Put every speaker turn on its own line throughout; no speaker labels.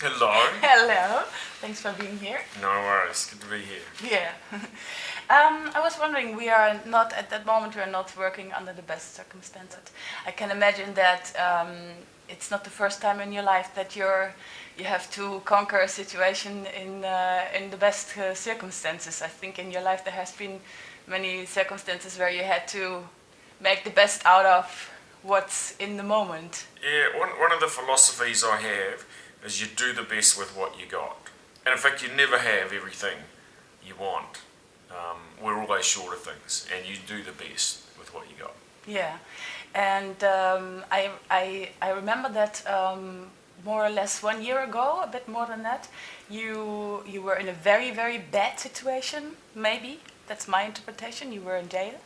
Hello.
Hello. Thanks for being here.
No worries. Good to be here.
Yeah. I was wondering, we are not, at that moment, we are not working under the best circumstances. I can imagine that it's not the first time in your life that you have to conquer a situation in the best circumstances. I think in your life there has been many circumstances where you had to make the best out of what's in the moment.
Yeah, one of the philosophies I have is you do the best with what you got. And in fact, you never have everything you want. We're always short of things, and you do the best with what you got.
Yeah, and I remember that more or less 1 year ago, a bit more than that, you were in a very bad situation. Maybe that's my interpretation. You were in jail.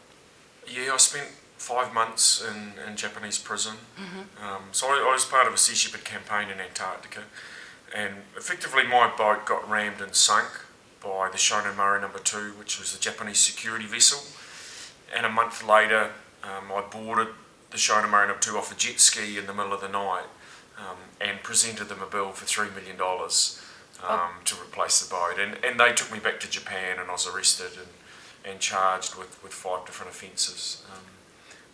Yeah, I spent 5 months in Japanese prison. So I was part of a Seashepherd campaign in Antarctica, and effectively my boat got rammed and sunk by the Shonan Murray No. 2, which was a Japanese security vessel. And a month later, I boarded the Shonan Murray No. 2 off a jet ski in the middle of the night and presented them a bill for $3 million to replace the boat. And they took me back to Japan, and I was arrested and charged with 5 different offences.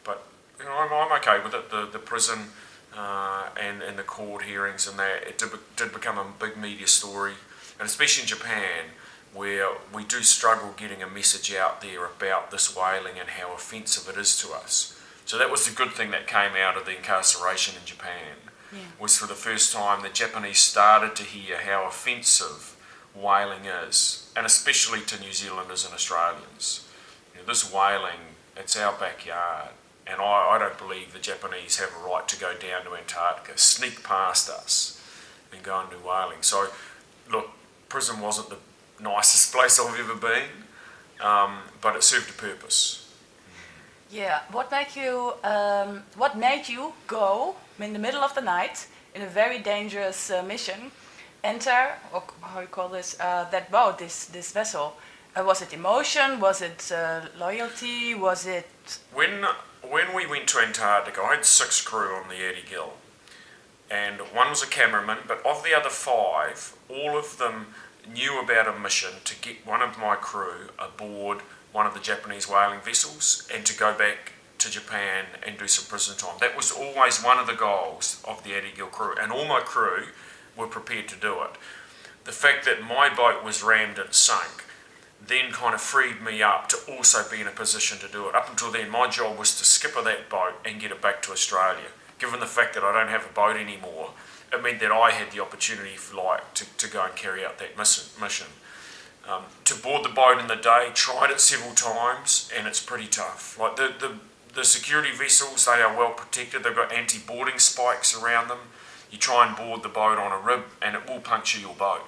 But you know, I'm okay with it. The prison and the court hearings and that, it did become a big media story, and especially in Japan, where we do struggle getting a message out there about this whaling and how offensive it is to us. So that was the good thing that came out of the incarceration in Japan, was for the first time the Japanese started to hear how offensive whaling is, and especially to New Zealanders and Australians. You know, this whaling, it's our backyard, and I don't believe the Japanese have a right to go down to Antarctica, sneak past us and go and do whaling. So look, prison wasn't the nicest place I've ever been, but it served a purpose.
Yeah. What made you go in the middle of the night in a very dangerous mission, enter, or how you call this, that boat, this vessel? Was it emotion? Was it loyalty? Was it?
When we went to Antarctica, I had 6 crew on the Erdigill, and one was a cameraman, but of the other 5, all of them knew about a mission to get one of my crew aboard one of the Japanese whaling vessels and to go back to Japan and do some prison time. That was always one of the goals of the Erdigill crew, and all my crew were prepared to do it. The fact that my boat was rammed and sunk then kind of freed me up to also be in a position to do it. Up until then, my job was to skipper that boat and get it back to Australia. Given the fact that I don't have a boat anymore, it meant that I had the opportunity, if you like, to go and carry out that mission. To board the boat in the day, tried it several times, and it's pretty tough. Like the security vessels, they are well protected. They've got anti-boarding spikes around them. You try and board the boat on a rib, and it will puncture your boat.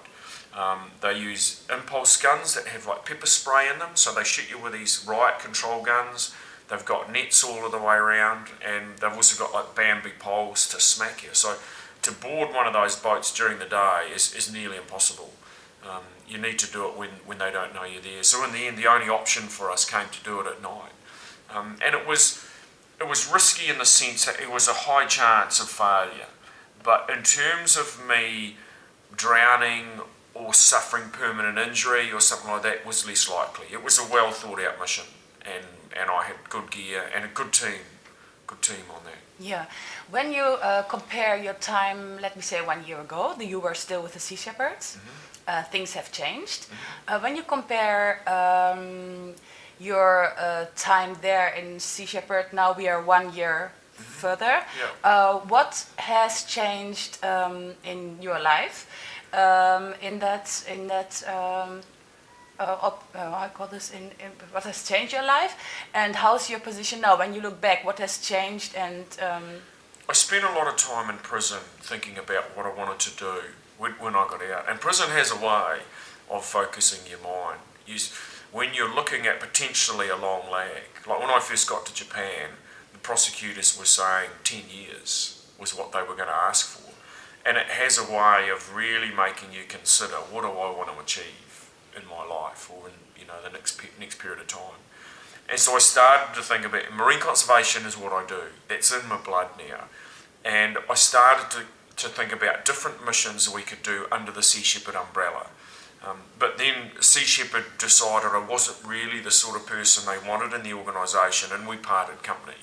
They use impulse guns that have like pepper spray in them, so they shoot you with these riot control guns. They've got nets all of the way around, and they've also got like bamboo poles to smack you. So to board one of those boats during the day is nearly impossible. You need to do it when they don't know you're there. So in the end, the only option for us came to do it at night. And it was risky in the sense that it was a high chance of failure. But in terms of me drowning or suffering permanent injury or something like that, was less likely. It was a well thought out mission, and I had good gear and a good team on that.
Yeah. When you compare your time, let me say 1 year ago, you were still with the Sea Shepherds. Things have changed. When you compare your time there in Sea Shepherd, now we are 1 year further. What has changed in your life? I call this what has changed your life, and how's your position now when you look back? What has changed? And
I spent a lot of time in prison thinking about what I wanted to do when I got out. And prison has a way of focusing your mind. When you're looking at potentially a long lag, like when I first got to Japan, the prosecutors were saying 10 years was what they were going to ask for. And it has a way of really making you consider, what do I want to achieve in my life, or in the next period of time. And so I started to think about marine conservation is what I do. It's in my blood now. And I started to think about different missions we could do under the Seashepherd umbrella. But then Seashepherd decided I wasn't really the sort of person they wanted in the organisation, and we parted company.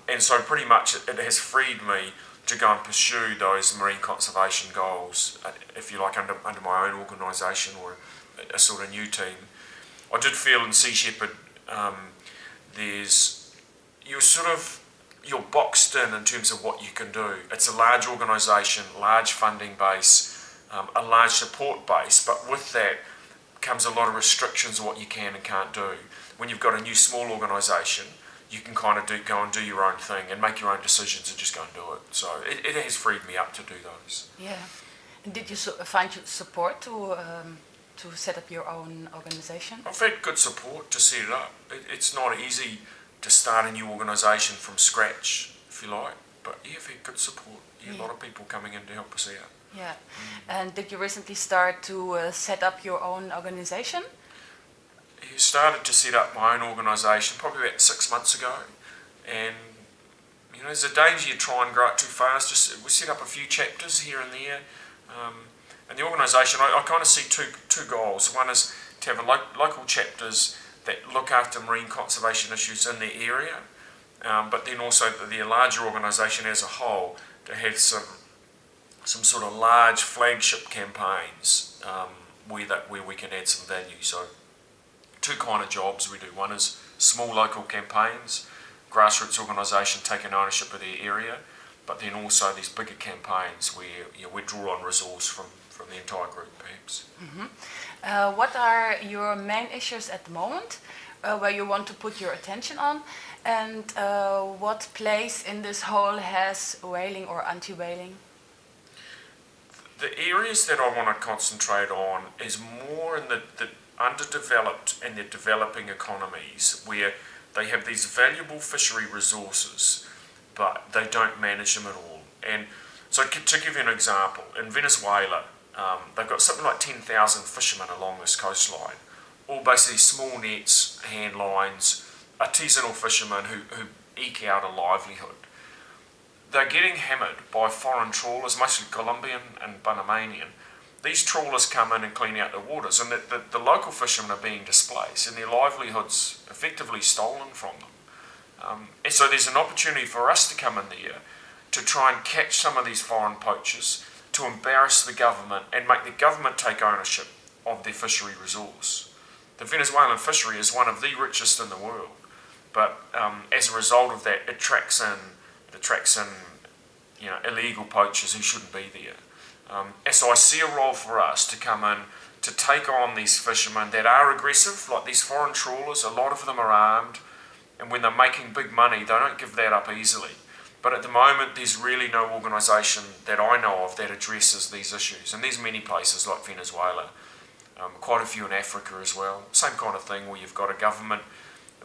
And so pretty much it has freed me to go and pursue those marine conservation goals, if you like, under my own organisation or a sort of new team. I did feel in Seashepherd you're boxed in terms of what you can do. It's a large organisation, large funding base, a large support base, but with that comes a lot of restrictions on what you can and can't do. When you've got a new small organisation, you can kind of go and do your own thing and make your own decisions and just go and do it. So it has freed me up to do those.
Yeah. And did you find support to set up your own organisation?
I've had good support to set it up. It's not easy to start a new organisation from scratch, if you like, but yeah, I've had good support. Yeah, a lot of people coming in to help us out.
Yeah. And did you recently start to set up your own organisation?
I started to set up my own organisation probably about 6 months ago, and there's a danger you try and grow it too fast. We set up a few chapters here and there, and the organisation, I kind of see two goals. One is to have local chapters that look after marine conservation issues in their area, but then also the larger organisation as a whole to have some sort of large flagship campaigns where we can add some value. So two kind of jobs we do. One is small local campaigns, grassroots organisation taking ownership of their area, but then also these bigger campaigns where we draw on resource from the entire group perhaps.
Mm-hmm. What are your main issues at the moment where you want to put your attention on, and what place in this whole has whaling or anti-whaling?
The areas that I want to concentrate on is more in the underdeveloped and the developing economies where they have these valuable fishery resources but they don't manage them at all. And so to give you an example, in Venezuela they've got something like 10,000 fishermen along this coastline, all basically small nets, hand lines, artisanal fishermen who eke out a livelihood. They're getting hammered by foreign trawlers, mostly Colombian and Panamanian. These trawlers come in and clean out the waters, and the local fishermen are being displaced and their livelihoods effectively stolen from them. And so there's an opportunity for us to come in there to try and catch some of these foreign poachers, to embarrass the government and make the government take ownership of their fishery resource. The Venezuelan fishery is one of the richest in the world, but as a result of that, it attracts in illegal poachers who shouldn't be there. And so I see a role for us to come in to take on these fishermen that are aggressive, like these foreign trawlers. A lot of them are armed, and when they're making big money, they don't give that up easily. But at the moment, there's really no organisation that I know of that addresses these issues. And there's many places like Venezuela, quite a few in Africa as well. Same kind of thing where you've got a government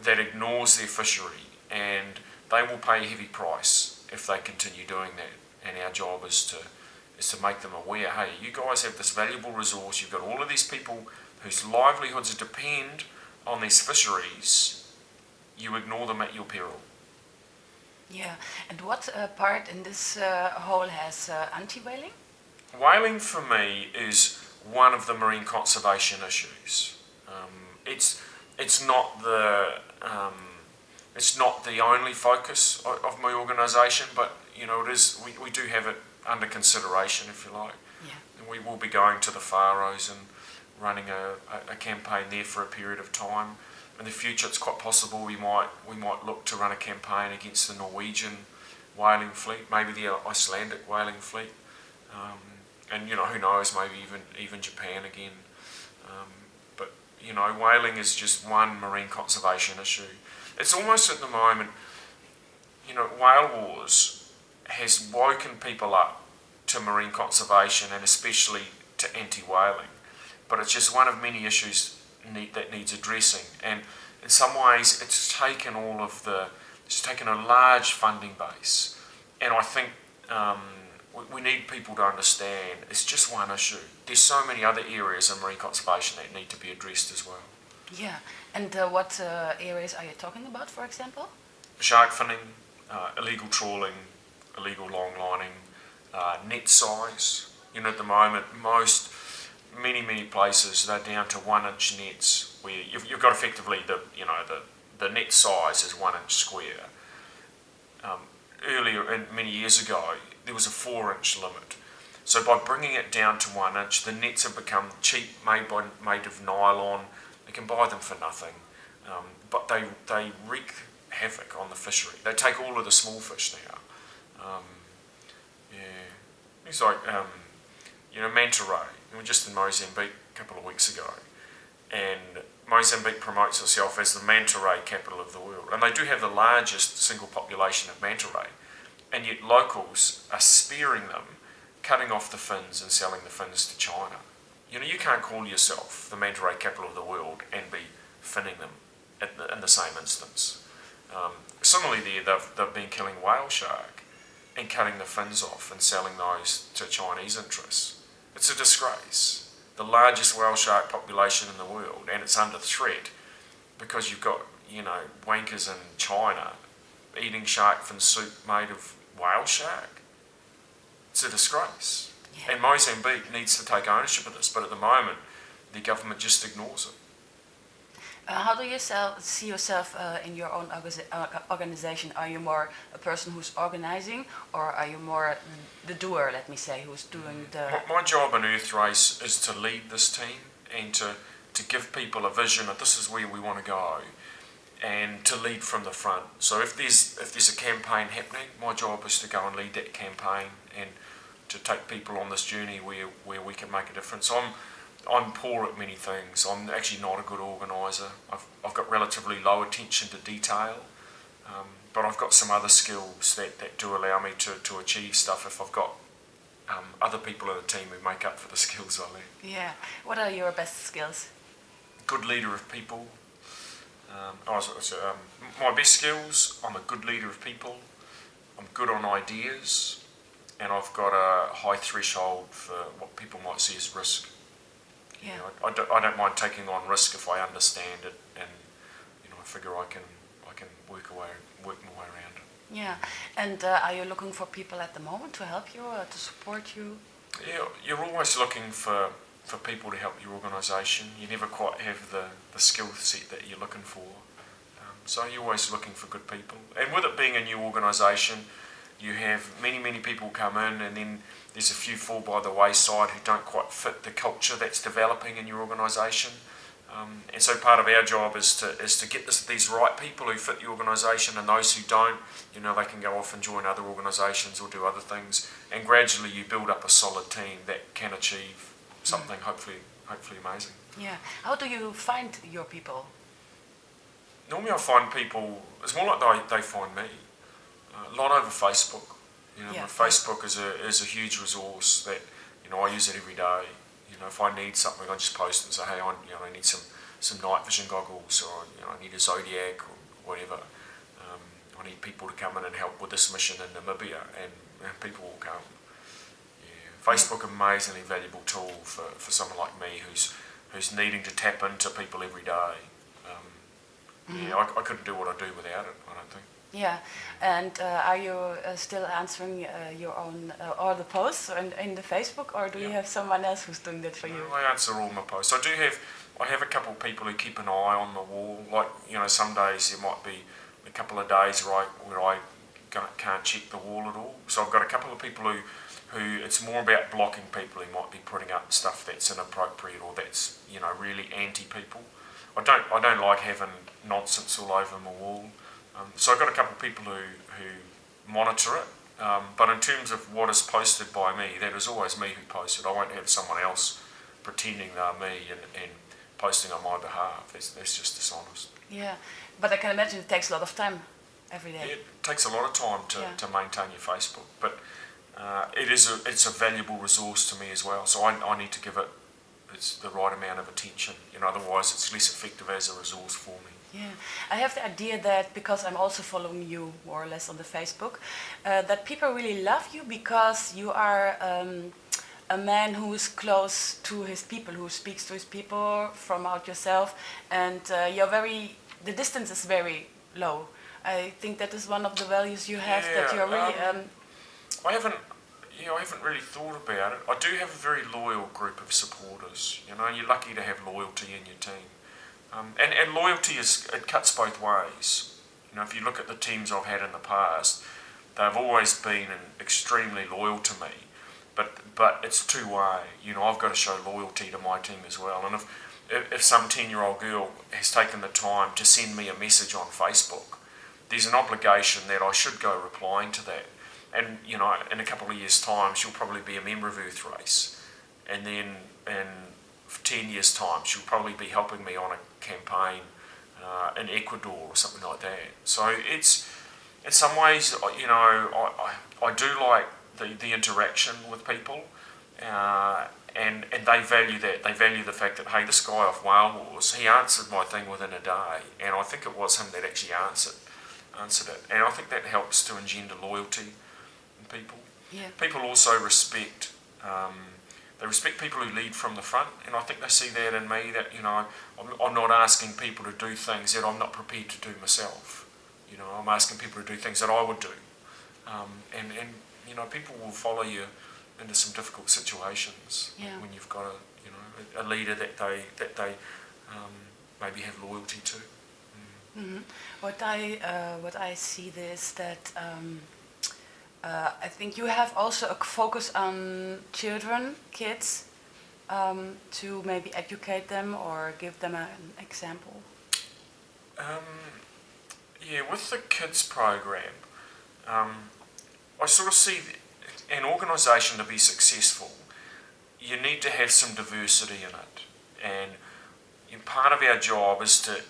that ignores their fishery, and they will pay a heavy price if they continue doing that. And our job is to make them aware, hey, you guys have this valuable resource, you've got all of these people whose livelihoods depend on these fisheries, you ignore them at your peril.
Yeah, and what part in this whole has anti-whaling?
Whaling for me is one of the marine conservation issues. It's not the only focus of my organisation, but it is. We do have it under consideration, if you like.
Yeah.
And we will be going to the Faroes and running a campaign there for a period of time. In the future, it's quite possible we might look to run a campaign against the Norwegian whaling fleet, maybe the Icelandic whaling fleet, and who knows, maybe even Japan again. But whaling is just one marine conservation issue. It's almost at the moment, whale wars has woken people up to marine conservation and especially to anti-whaling, but it's just one of many issues that needs addressing. And in some ways, it's taken a large funding base, and I think we need people to understand it's just one issue. There's so many other areas in marine conservation that need to be addressed as well.
Yeah, and what areas are you talking about, for example?
Shark finning, illegal trawling, illegal long lining, net size. At the moment, many places they're down to 1-inch nets, where you've got effectively the net size is 1-inch square. Earlier, many years ago, there was a 4-inch limit. So by bringing it down to 1 inch, the nets have become cheap, made of nylon. You can buy them for nothing, but they wreak havoc on the fishery. They take all of the small fish now. It's like manta ray. We were just in Mozambique a couple of weeks ago, and Mozambique promotes itself as the manta ray capital of the world, and they do have the largest single population of manta ray, and yet locals are spearing them, cutting off the fins and selling the fins to China. You can't call yourself the manta ray capital of the world and be finning them in the same instance. Similarly, they've been killing whale shark and cutting the fins off and selling those to Chinese interests. It's a disgrace. The largest whale shark population in the world, and it's under threat because you've got wankers in China eating shark fin soup made of whale shark. It's a disgrace. Yeah. And Mozambique needs to take ownership of this, but at the moment, the government just ignores it.
How do you see yourself in your own organization? Are you more a person who's organizing, or are you more the doer, let me say, who's doing the...
My job in Earthrace is to lead this team and to give people a vision that this is where we want to go, and to lead from the front. So if there's a campaign happening, my job is to go and lead that campaign and to take people on this journey where we can make a difference. I'm poor at many things. I'm actually not a good organiser. I've got relatively low attention to detail, but I've got some other skills that do allow me to achieve stuff if I've got other people in the team who make up for the skills I lack.
Yeah. What are your best skills?
Good leader of people. My best skills, I'm a good leader of people. I'm good on ideas, and I've got a high threshold for what people might see as risk.
Yeah.
I don't mind taking on risk if I understand it, and I figure I can work my way around it.
Yeah, and are you looking for people at the moment to help you or to support you?
Yeah, you're always looking for people to help your organisation. You never quite have the skill set that you're looking for, so you're always looking for good people. And with it being a new organisation, you have many people come in, and then there's a few fall by the wayside who don't quite fit the culture that's developing in your organisation. And so part of our job is to get these right people who fit the organisation, and those who don't, they can go off and join other organisations or do other things, and gradually you build up a solid team that can achieve something hopefully amazing.
Yeah. How do you find your people?
Normally I find people, it's more like they find me. A lot over Facebook. Facebook is a huge resource that I use it every day. If I need something, I just post and say, hey, I need some night vision goggles, or I need a Zodiac or whatever. I need people to come in and help with this mission in Namibia, and people will come. Yeah. Facebook, amazingly valuable tool for someone like me who's needing to tap into people every day. I couldn't do what I do without it, I don't think.
Yeah, and are you still answering your own all the posts in the Facebook, or do you have someone else who's doing that for you?
No, I answer all my posts. I have a couple of people who keep an eye on the wall. Like some days there might be a couple of days where I can't check the wall at all. So I've got a couple of people who it's more about blocking people who might be putting up stuff that's inappropriate or that's really anti people. I don't like having nonsense all over my wall. So I've got a couple of people who monitor it, but in terms of what is posted by me, that is always me who posts it. I won't have someone else pretending they're me and posting on my behalf. That's just dishonest.
Yeah, but I can imagine it takes a lot of time every day.
Yeah, it takes a lot of time to maintain your Facebook, but it's a valuable resource to me as well, so I need to give it the right amount of attention. Otherwise it's less effective as a resource for me.
Yeah, I have the idea that because I'm also following you more or less on the Facebook, that people really love you because you are a man who is close to his people, who speaks to his people from out yourself, and the distance is very low. I think that is one of the values you have, that you're really...
I haven't, Yeah, I haven't really thought about it. I do have a very loyal group of supporters. You know, you're lucky to have loyalty in your team. And loyalty it cuts both ways. You know, if you look at the teams I've had in the past, they've always been extremely loyal to me. But it's two-way. You know, I've got to show loyalty to my team as well. And if some 10-year-old girl has taken the time to send me a message on Facebook, there's an obligation that I should go replying to that. And, you know, in a couple of years' time, she'll probably be a member of Earthrace. And then in 10 years' time, she'll probably be helping me on a campaign in Ecuador or something like that. So it's, in some ways, you know, I do like the interaction with people. And they value that. They value the fact that, hey, this guy off Whale Wars, he answered my thing within a day. And I think it was him that actually answered it. And I think that helps to engender loyalty in people.
Yeah.
People also respect, they respect people who lead from the front. And I think they see that in me, that, you know, I'm not asking people to do things that I'm not prepared to do myself. You know, I'm asking people to do things that I would do. And you know, people will follow you into some difficult situations when you've got a leader that they maybe have loyalty to.
Mm-hmm. What I see is that I think you have also a focus on kids, to maybe educate them or give them an example.
Yeah, with the kids program, I sort of see an organisation to be successful, you need to have some diversity in it, and part of our job is to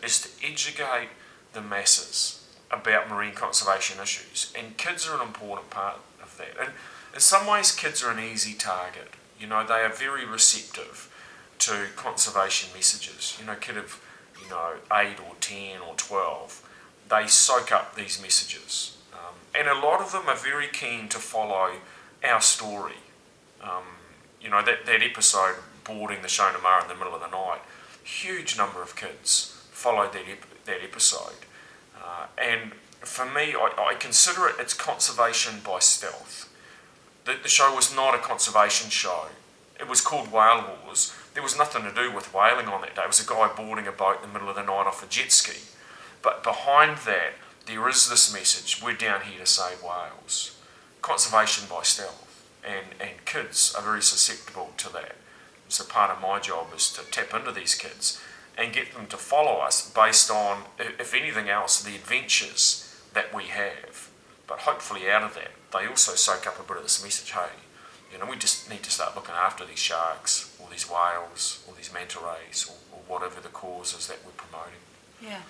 educate the masses about marine conservation issues, and kids are an important part of that. And in some ways, kids are an easy target. You know, they are very receptive to conservation messages. You know, kid of 8 or 10 or 12, they soak up these messages. And a lot of them are very keen to follow our story. You know, that episode, boarding the Shonamara in the middle of the night, huge number of kids followed that episode. And for me, I consider it's conservation by stealth. The show was not a conservation show. It was called Whale Wars. There was nothing to do with whaling on that day. It was a guy boarding a boat in the middle of the night off a jet ski. But behind that, there is this message: we're down here to save whales. Conservation by stealth. And kids are very susceptible to that. So part of my job is to tap into these kids and get them to follow us based on, if anything else, the adventures that we have. But hopefully out of that, they also soak up a bit of this message: hey, you know, we just need to start looking after these sharks, or these whales, or these manta rays, or whatever the cause is that we're promoting.
Yeah.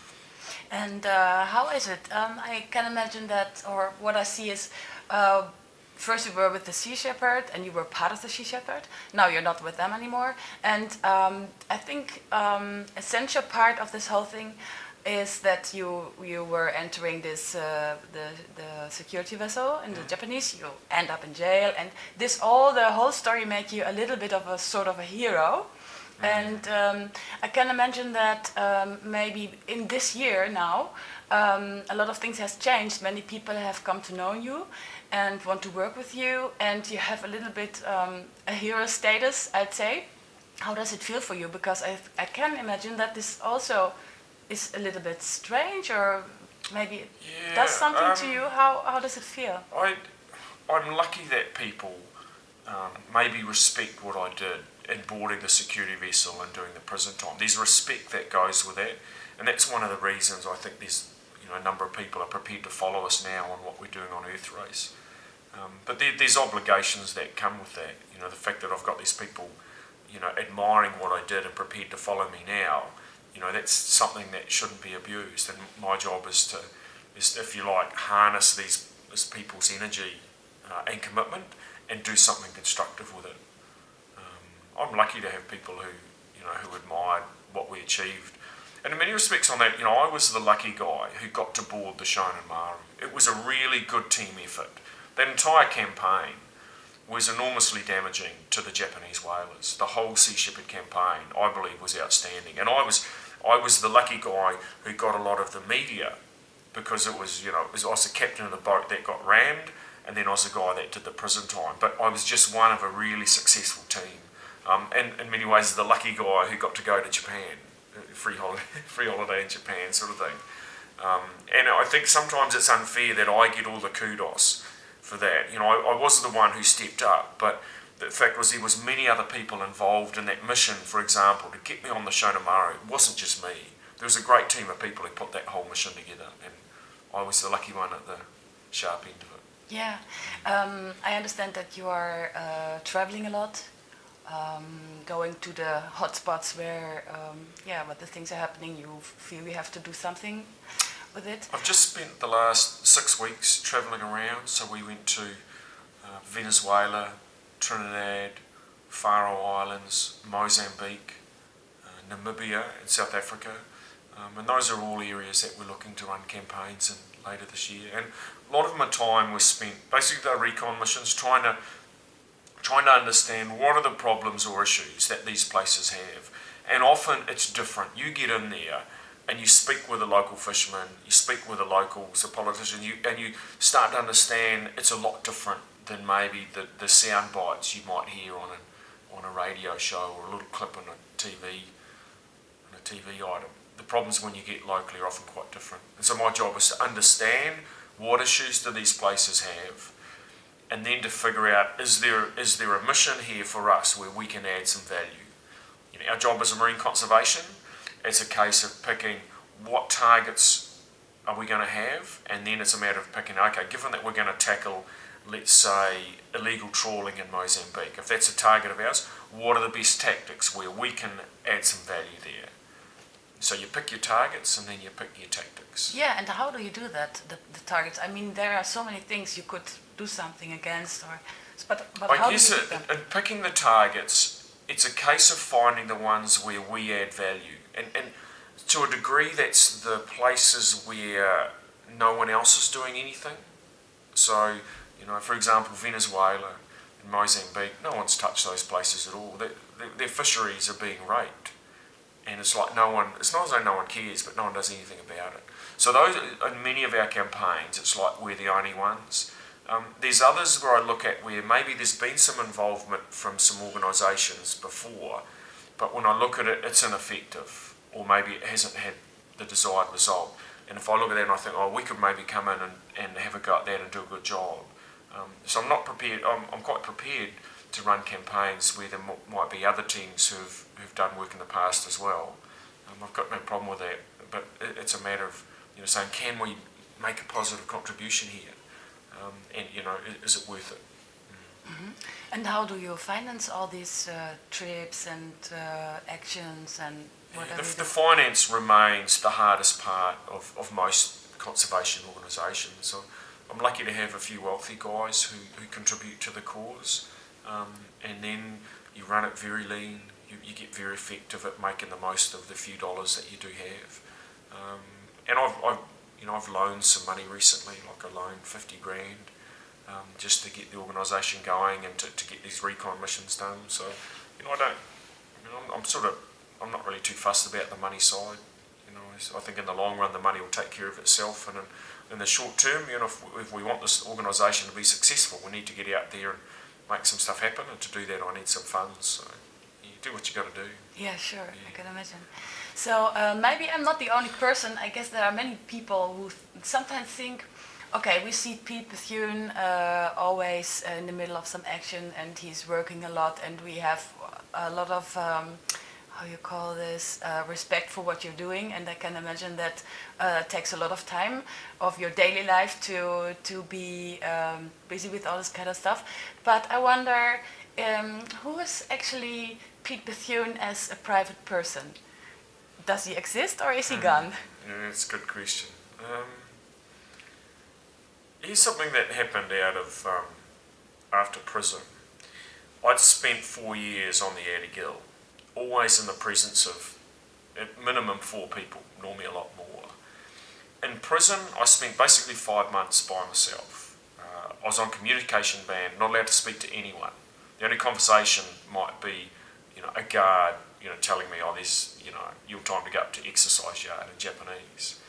And how is it? I can imagine that, or what I see is, first you were with the Seashepherd and you were part of the Seashepherd. Now you're not with them anymore. And I think essential part of this whole thing is that you were entering this the security vessel in the Japanese. You end up in jail, and the whole story made you a little bit of a sort of a hero. And I can imagine that maybe in this year now, a lot of things has changed. Many people have come to know you and want to work with you, and you have a little bit a hero status, I'd say. How does it feel for you? Because I can imagine that this also is a little bit strange, or maybe it does something to you. How does it feel?
I'm lucky that people maybe respect what I did in boarding the security vessel and doing the prison time. There's respect that goes with that, and that's one of the reasons I think there's a number of people are prepared to follow us now on what we're doing on Earthrace. But there's obligations that come with that. You know, the fact that I've got these people, admiring what I did and prepared to follow me now, that's something that shouldn't be abused. And my job is to, if you like, harness these people's energy and commitment and do something constructive with it. I'm lucky to have people who admired what we achieved. And in many respects on that, I was the lucky guy who got to board the Shonamara. It was a really good team effort. That entire campaign was enormously damaging to the Japanese whalers. The whole Seashepherd campaign, I believe, was outstanding. And I was the lucky guy who got a lot of the media because I was the captain of the boat that got rammed, and then I was the guy that did the prison time. But I was just one of a really successful team, and in many ways the lucky guy who got to go to Japan, free holiday in Japan sort of thing. And I think sometimes it's unfair that I get all the kudos for that. I was the one who stepped up, but the fact was there was many other people involved in that mission, for example, to get me on the Shonamaru. It wasn't just me. There was a great team of people who put that whole mission together, and I was the lucky one at the sharp end of it.
Yeah, I understand that you are traveling a lot, going to the hotspots where, the things are happening. You feel you have to do something with it.
I've just spent the last 6 weeks travelling around. So we went to Venezuela, Trinidad, Faroe Islands, Mozambique, Namibia and South Africa. And those are all areas that we're looking to run campaigns in later this year. And a lot of my time was spent, basically the recon missions, trying to understand what are the problems or issues that these places have. And often it's different. You get in there and you speak with the local fishermen, you speak with the locals, the politicians, and you start to understand it's a lot different than maybe the sound bites you might hear on a radio show or a little clip on a TV item. The problems when you get locally are often quite different. And so my job is to understand what issues do these places have, and then to figure out, is there a mission here for us where we can add some value? Our job as a marine conservation, it's a case of picking what targets are we going to have, and then it's a matter of picking, okay, given that we're going to tackle, let's say, illegal trawling in Mozambique, if that's a target of ours, what are the best tactics where we can add some value there? So you pick your targets and then you pick your tactics.
Yeah, and how do you do that, the targets? I mean, there are so many things you could do something against, but how do you do them?
In picking the targets, it's a case of finding the ones where we add value. And to a degree, that's the places where no one else is doing anything. So, for example, Venezuela and Mozambique, no one's touched those places at all. Their fisheries are being raped. And it's like it's not as though no one cares, but no one does anything about it. So those, in many of our campaigns, it's like we're the only ones. There's others where I look at where maybe there's been some involvement from some organisations before, but when I look at it, it's ineffective, or maybe it hasn't had the desired result. And if I look at that and I think, we could maybe come in and have a go at that and do a good job. So I'm not prepared. I'm quite prepared to run campaigns where there might be other teams who've done work in the past as well. I've got no problem with that, but it's a matter of saying, can we make a positive contribution here, and is it worth it?
Mm-hmm. And how do you finance all these trips and actions and whatever?
The finance remains the hardest part of most conservation organisations. So I'm lucky to have a few wealthy guys who contribute to the cause. And then you run it very lean, you get very effective at making the most of the few dollars that you do have. And I've loaned some money recently, like I loaned 50 grand, just to get the organisation going and to get these recon missions done. So, I'm not really too fussed about the money side. I think in the long run the money will take care of itself, and in the short term, if we want this organisation to be successful, we need to get out there and make some stuff happen, and to do that I need some funds. So you do what you got to do.
Yeah, sure, I can imagine. So maybe I'm not the only person. I guess there are many people who sometimes think, okay, we see Pete Bethune always in the middle of some action, and he's working a lot, and we have a lot of respect for what you're doing, and I can imagine that takes a lot of time of your daily life to be busy with all this kind of stuff. But I wonder, who is actually Pete Bethune as a private person? Does he exist, or is he gone?
Yeah, that's a good question. Here's something that happened out of after prison. I'd spent 4 years on the Adigill, always in the presence of at minimum 4 people, normally a lot more. In prison, I spent basically 5 months by myself. I was on communication ban, not allowed to speak to anyone. The only conversation might be, a guard, telling me, there's, your time to go up to exercise yard in Japanese.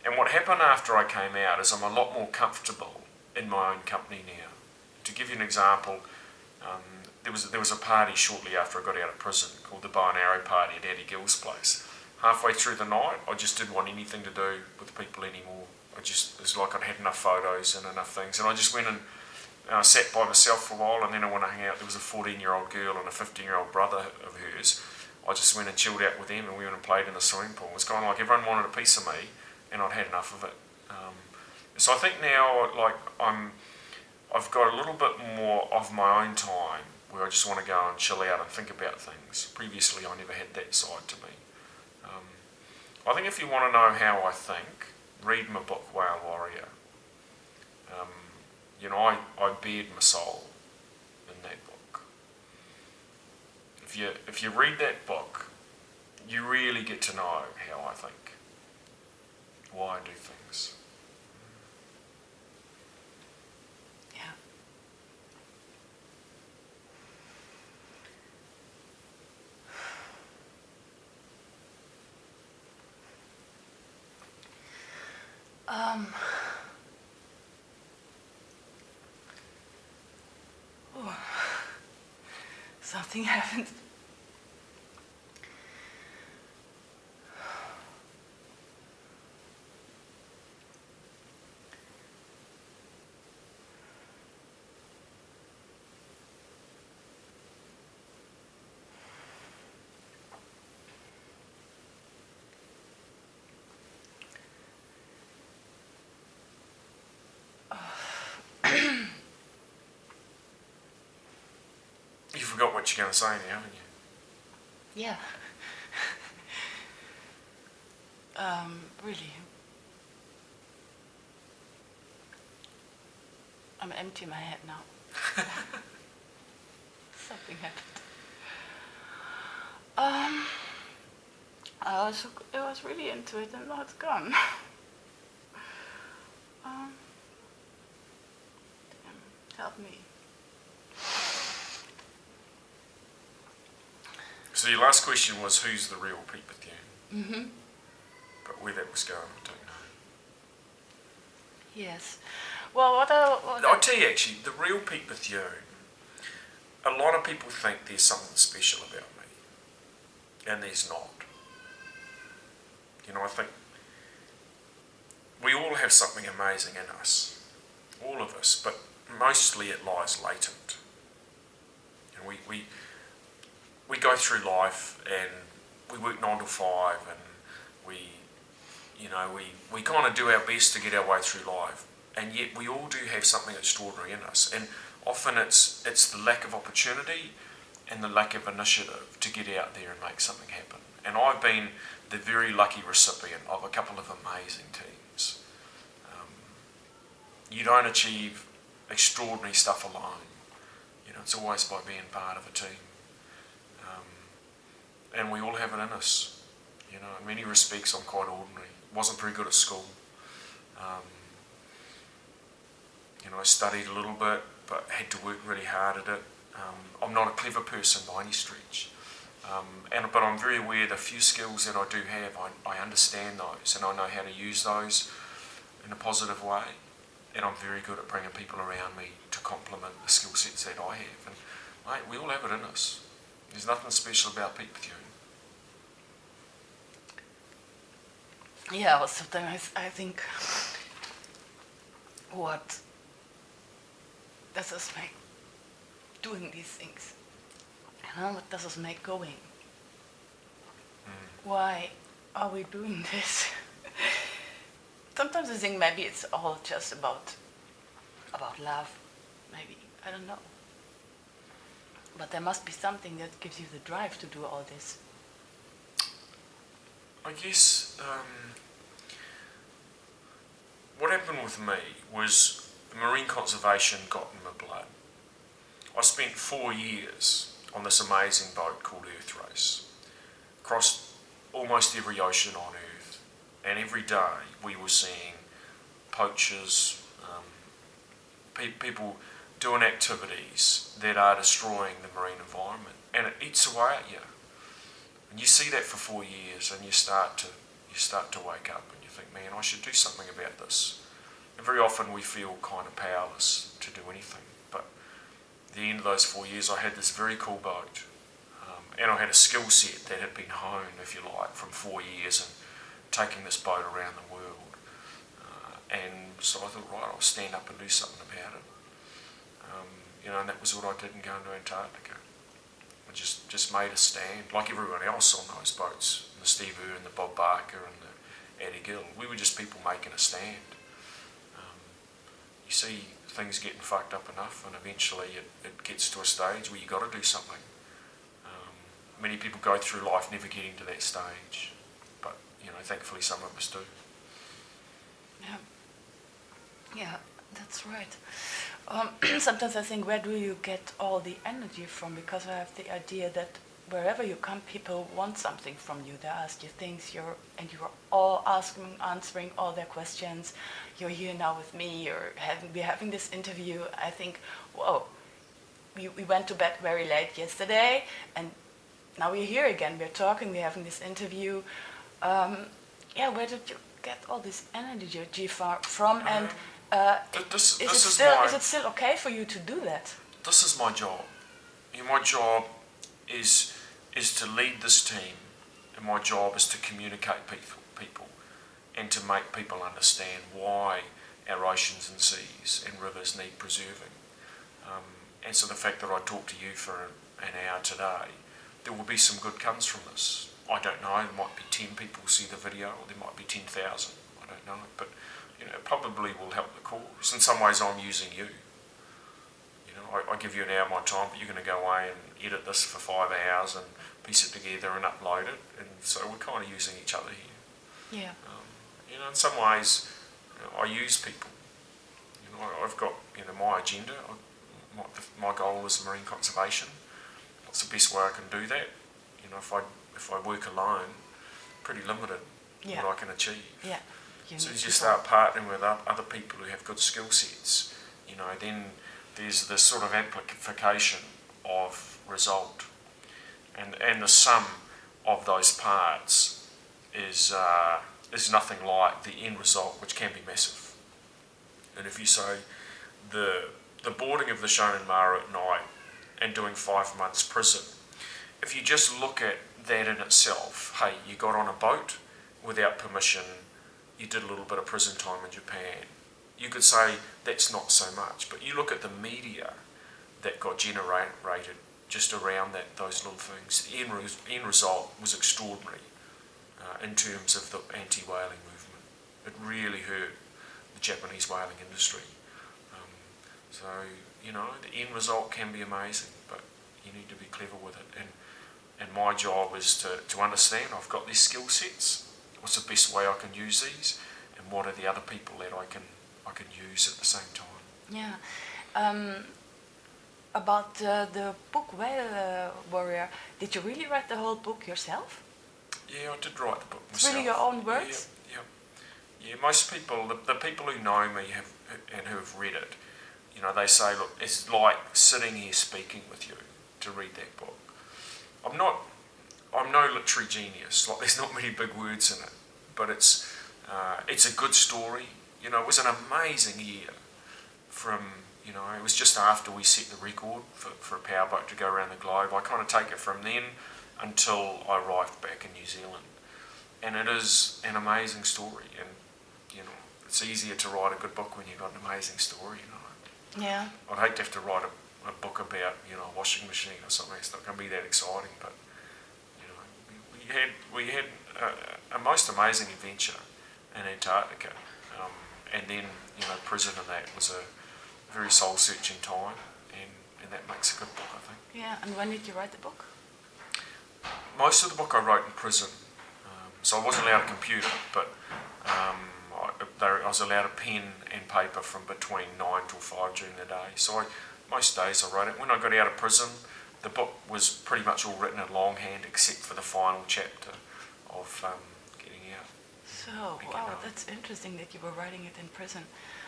And what happened after I came out is I'm a lot more comfortable in my own company now. To give you an example, there was a party shortly after I got out of prison called the Bow and Arrow Party at Eddie Gill's place. Halfway through the night, I just didn't want anything to do with people anymore. It was like I'd had enough photos and enough things, and I just went and sat by myself for a while, and then I went to hang out. There was a 14-year-old girl and a 15-year-old brother of hers. I just went and chilled out with them, and we went and played in the swimming pool. It was kind of like everyone wanted a piece of me, and I'd had enough of it. So I think now, like, I've got a little bit more of my own time where I just want to go and chill out and think about things. Previously, I never had that side to me. I think if you want to know how I think, read my book, Whale Warrior. I bared my soul in that book. If you read that book, you really get to know how I think, why I do things.
Yeah. Something happened.
You forgot what you're going to say now, haven't you?
Yeah. Really. I'm empty in my head now. Something happened. I was really into it, and now it's gone. Help me.
So your last question was, who's the real Pete Bethune?
Mm-hmm.
But where that was going, I don't know.
Yes. Well,
I'll tell you actually, the real Pete Bethune, a lot of people think there's something special about me. And there's not. I think we all have something amazing in us. All of us. But mostly it lies latent. And we go through life and we work 9 to 5 and we kind of do our best to get our way through life, and yet we all do have something extraordinary in us, and often it's the lack of opportunity and the lack of initiative to get out there and make something happen. And I've been the very lucky recipient of a couple of amazing teams. You don't achieve extraordinary stuff alone. It's always by being part of a team. And we all have it in us. In many respects I'm quite ordinary. Wasn't very good at school. I studied a little bit, but had to work really hard at it. I'm not a clever person by any stretch. But I'm very aware the few skills that I do have, I understand those, and I know how to use those in a positive way. And I'm very good at bringing people around me to complement the skill sets that I have. And mate, we all have it in us. There's nothing special about Pete Bethune.
Yeah, well, sometimes I think, what does us make doing these things? What does us make going? Why are we doing this? Sometimes I think maybe it's all just about love, maybe, I don't know. But there must be something that gives you the drive to do all this.
I guess what happened with me was marine conservation got in my blood. I spent 4 years on this amazing boat called Earthrace, crossed almost every ocean on Earth, and every day we were seeing poachers, people doing activities that are destroying the marine environment, and it eats away at you. And you see that for 4 years, and you start to wake up, and you think, man, I should do something about this. And very often we feel kind of powerless to do anything. But at the end of those 4 years, I had this very cool boat. And I had a skill set that had been honed, if you like, from 4 years and taking this boat around the world. And so I thought, right, I'll stand up and do something about it. And that was what I did in going to Antarctica. I just made a stand, like everyone else on those boats, the Steve and the Bob Barker and the Addie Gill. We were just people making a stand. You see things getting fucked up enough, and eventually it gets to a stage where you got to do something. Many people go through life never getting to that stage, but thankfully some of us do.
Yeah, that's right. Sometimes I think, where do you get all the energy from? Because I have the idea that wherever you come, people want something from you. They ask you things, you're all answering all their questions. You're here now with me. We're having this interview. I think, whoa, we went to bed very late yesterday, and now we're here again. We're talking. We're having this interview. Where did you get all this energy from? And is it still okay for you to do that?
This is my job. My job is to lead this team, and my job is to communicate people and to make people understand why our oceans and seas and rivers need preserving. And so the fact that I talked to you for an hour today, there will be some good comes from this. I don't know, there might be 10 people see the video, or there might be 10,000, I don't know, but it probably will help the cause. In some ways I'm using you. I give you an hour of my time, but you're going to go away and edit this for 5 hours and piece it together and upload it, and so we're kind of using each other here.
Yeah.
In some ways, I use people. I've got my agenda. My goal is marine conservation. What's the best way I can do that? If I work alone, pretty limited what I can achieve.
Yeah.
So you just start partnering with other people who have good skill sets. Then there's this sort of amplification of result, and the sum of those parts is nothing like the end result, which can be massive. And if you say the boarding of the Shonan Mara at night and doing 5 months prison, if you just look at that in itself, hey, you got on a boat without permission, you did a little bit of prison time in Japan, you could say that's not so much. But you look at the media that got generated just around those little things, the end result was extraordinary in terms of the anti-whaling movement. It really hurt the Japanese whaling industry. The end result can be amazing, but you need to be clever with it. And my job is to understand, I've got these skill sets, what's the best way I can use these, and what are the other people that I can use at the same time.
Yeah. About the book Whale Warrior, did you really write the whole book yourself?
Yeah, I did write the book myself.
It's really your own words?
Yeah, most people, the people who know me and who have read it, they say, look, it's like sitting here speaking with you to read that book. I'm no literary genius. Like, there's not many big words in it, but it's a good story. It was an amazing year. It was just after we set the record for a powerboat to go around the globe. I kind of take it from then until I arrived back in New Zealand, and it is an amazing story. And it's easier to write a good book when you've got an amazing story.
Yeah.
I'd hate to have to write a book about a washing machine or something. It's not going to be that exciting, but we had a most amazing adventure in Antarctica, and then prison, and that was a very soul searching time, and that makes a good book, I think.
Yeah. And when did you write the book?
Most of the book I wrote in prison, so I wasn't allowed a computer, but I was allowed a pen and paper from between 9 till 5 during the day. So most days I wrote it. When I got out of prison, the book was pretty much all written in longhand, except for the final chapter of getting out.
So, wow, that's interesting that you were writing it in prison.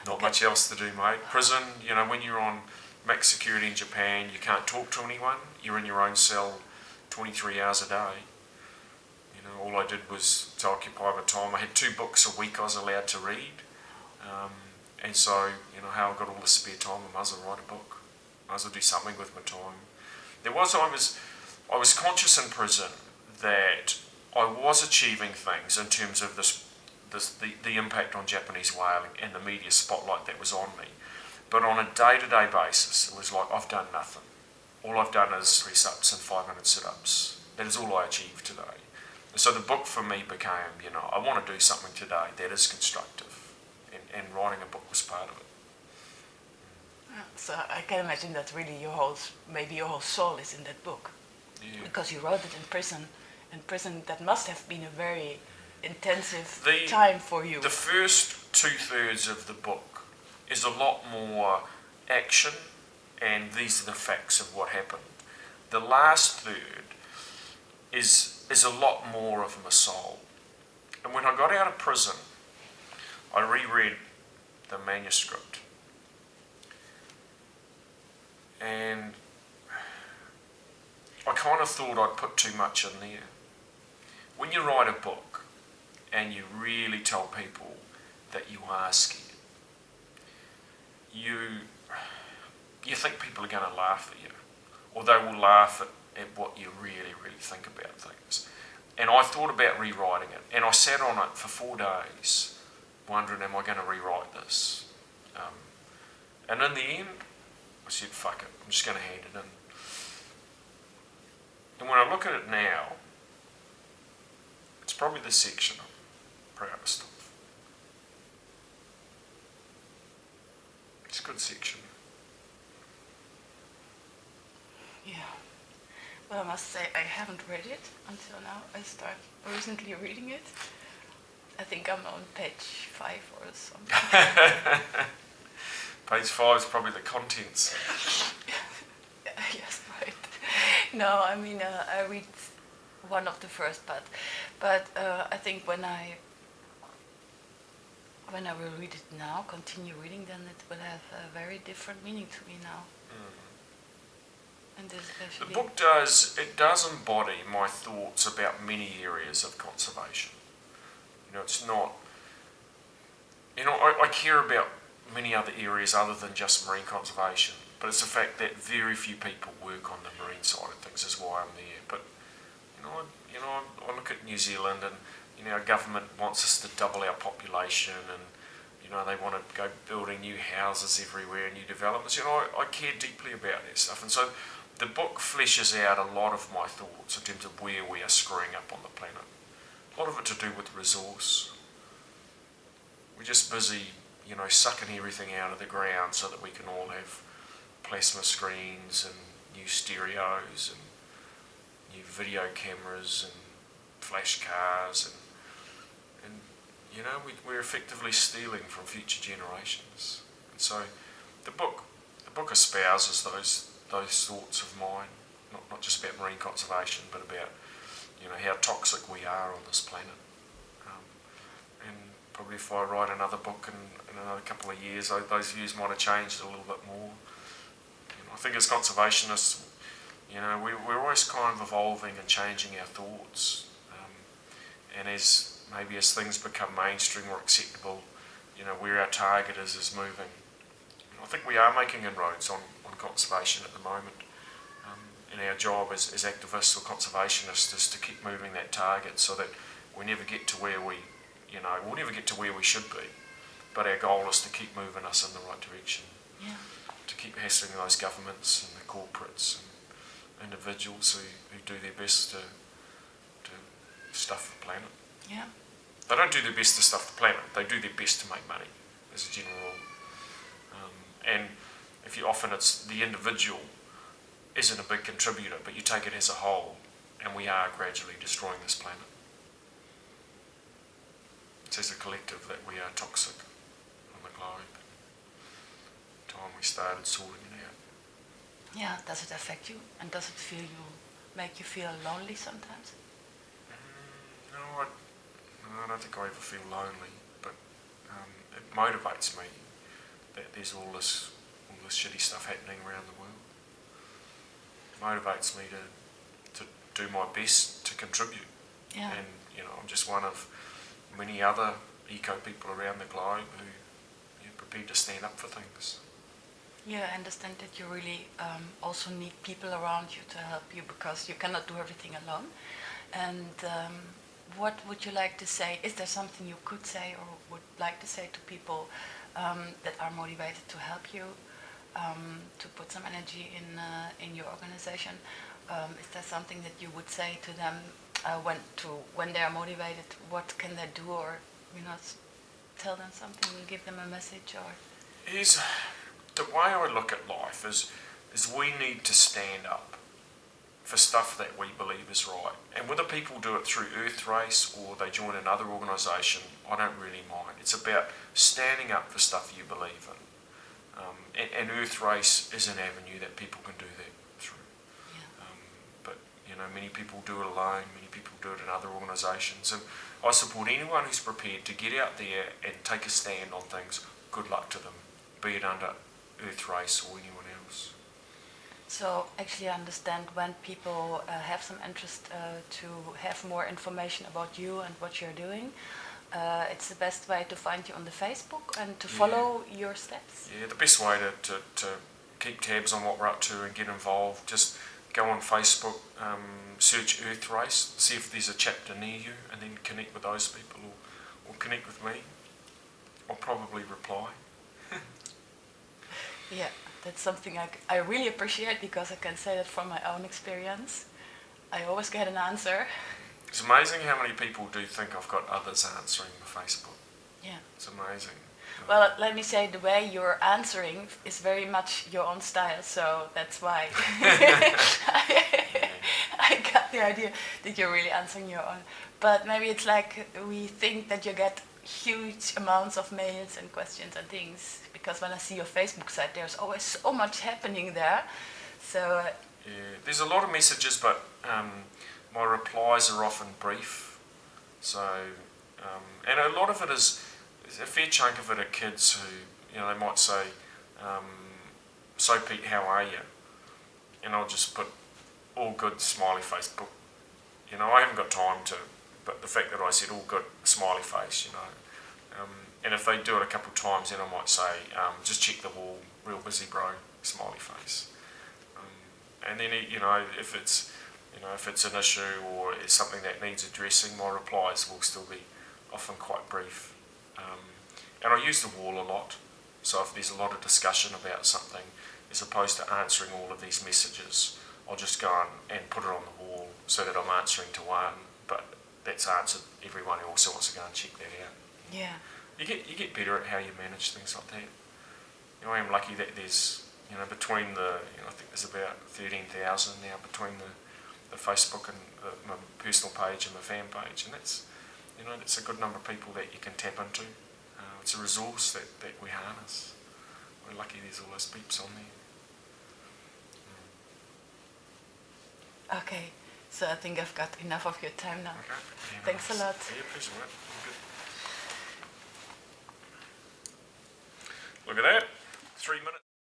Not much else to do, mate. Prison, when you're on max security in Japan, you can't talk to anyone. You're in your own cell 23 hours a day. All I did was to occupy my time. I had 2 books a week I was allowed to read, And so, how I got all the spare time, I might as well write a book. I might as well do something with my time. I was conscious in prison that I was achieving things in terms of the impact on Japanese whaling and the media spotlight that was on me. But on a day-to-day basis, it was like I've done nothing. All I've done is 3 ups and 500 sit-ups. That is all I achieved today. And so the book for me became, I want to do something today that is constructive. And writing a book was part of it.
So I can imagine that really maybe your whole soul is in that book.
Yeah.
Because you wrote it in prison. In prison, that must have been a very intensive time for you.
The first 2/3 of the book is a lot more action, and these are the facts of what happened. The last third is a lot more of my soul. And when I got out of prison, I reread the manuscript. And I kind of thought I'd put too much in there. When you write a book and you really tell people that you are scared, you think people are going to laugh at you, or they will laugh at what you really, really think about things. And I thought about rewriting it, and I sat on it for 4 days, wondering, am I going to rewrite this? And in the end, I said, fuck it, I'm just going to hand it in. And when I look at it now, it's probably the section I'm proudest of. It's a good section.
Yeah. Well, I must say I haven't read it until now. I started recently reading it. I think I'm on page 5 or something.
Page 5 is probably the contents.
Yes, right. No, I mean, I read one of the first part, but I think when I will read it now, continue reading, then it will have a very different meaning to me now. And especially
the book does embody my thoughts about many areas of conservation. It's not, I care about many other areas other than just marine conservation, but it's the fact that very few people work on the marine side of things is why I'm there. But I look at New Zealand, and our government wants us to double our population, and they want to go building new houses everywhere, new developments. I care deeply about that stuff, and so the book fleshes out a lot of my thoughts in terms of where we are screwing up on the planet. A lot of it to do with resource. We're just busy, sucking everything out of the ground so that we can all have plasma screens and new stereos and new video cameras and flash cars, and we're effectively stealing from future generations. And so the book espouses those thoughts of mine, not just about marine conservation, but about how toxic we are on this planet. And probably if I write another book in another couple of years, those views might have changed a little bit more. I think as conservationists, we're always kind of evolving and changing our thoughts. And as things become mainstream or acceptable, where our target is moving. I think we are making inroads on conservation at the moment. And our job as activists or conservationists is to keep moving that target so that we never get to where we'll never get to where we should be. But our goal is to keep moving us in the right direction.
Yeah.
To keep hassling those governments and the corporates and individuals who do their best to stuff the planet.
Yeah.
They don't do their best to stuff the planet, they do their best to make money, as a general rule. And it's the individual isn't a big contributor, but you take it as a whole, and we are gradually destroying this planet. It's as a collective that we are toxic on the globe. Time we started sorting it out.
Yeah, does it affect you? And does it make you feel lonely sometimes?
No, I don't think I ever feel lonely, but it motivates me that there's all this shitty stuff happening around the world. It motivates me to do my best to contribute.
Yeah.
And I'm just one of many other eco people around the globe who prepared to stand up for things.
Yeah, I understand that you really also need people around you to help you because you cannot do everything alone. And what would you like to say? Is there something you could say or would like to say to people that are motivated to help you, to put some energy in your organization? Is there something that you would say to them when they are motivated? What can they do, or tell them something, give them a message, or?
The way I look at life is we need to stand up for stuff that we believe is right. And whether people do it through Earthrace or they join another organisation, I don't really mind. It's about standing up for stuff you believe in. And Earthrace is an avenue that people can do that through.
Yeah.
But many people do it alone, many people do it in other organisations. And I support anyone who's prepared to get out there and take a stand on things. Good luck to them, be it under Earthrace or anyone else.
So actually I understand when people have some interest to have more information about you and what you're doing, it's the best way to find you on the Facebook and to follow your steps.
Yeah, the best way to keep tabs on what we're up to and get involved, just go on Facebook, search Earthrace, see if there's a chapter near you, and then connect with those people or connect with me. I'll probably reply.
Yeah, that's something I really appreciate because I can say that from my own experience. I always get an answer.
It's amazing how many people do think I've got others answering the Facebook.
Yeah.
It's amazing.
Well, let me say the way you're answering is very much your own style, so that's why I got the idea that you're really answering your own. But maybe it's like we think that you get huge amounts of mails and questions and things, because when I see your Facebook site, there's always so much happening there. So
yeah, there's a lot of messages, but my replies are often brief. So and a lot of it is a fair chunk of it are kids who they might say, "So Pete, how are you?" And I'll just put all good smiley face. But I haven't got time to. But the fact that I said all good smiley face, and if they do it a couple of times, then I might say, just check the wall, real busy bro, smiley face. And then if it's an issue or it's something that needs addressing, my replies will still be often quite brief. And I use the wall a lot. So if there's a lot of discussion about something, as opposed to answering all of these messages, I'll just go on and put it on the wall so that I'm answering to one, but that's answered everyone who also wants to go and check that out.
yeah.
You get better at how you manage things like that. I am lucky that there's between the I think there's about 13,000 now between the Facebook and my personal page and my fan page, and that's that's a good number of people that you can tap into. It's a resource that we harness. We're lucky there's all those peeps on there.
Okay, so I think I've got enough of your time now.
Okay. Yeah,
Thanks a lot.
Yeah, pleasure, mate. Good. Look at that. 3 minutes.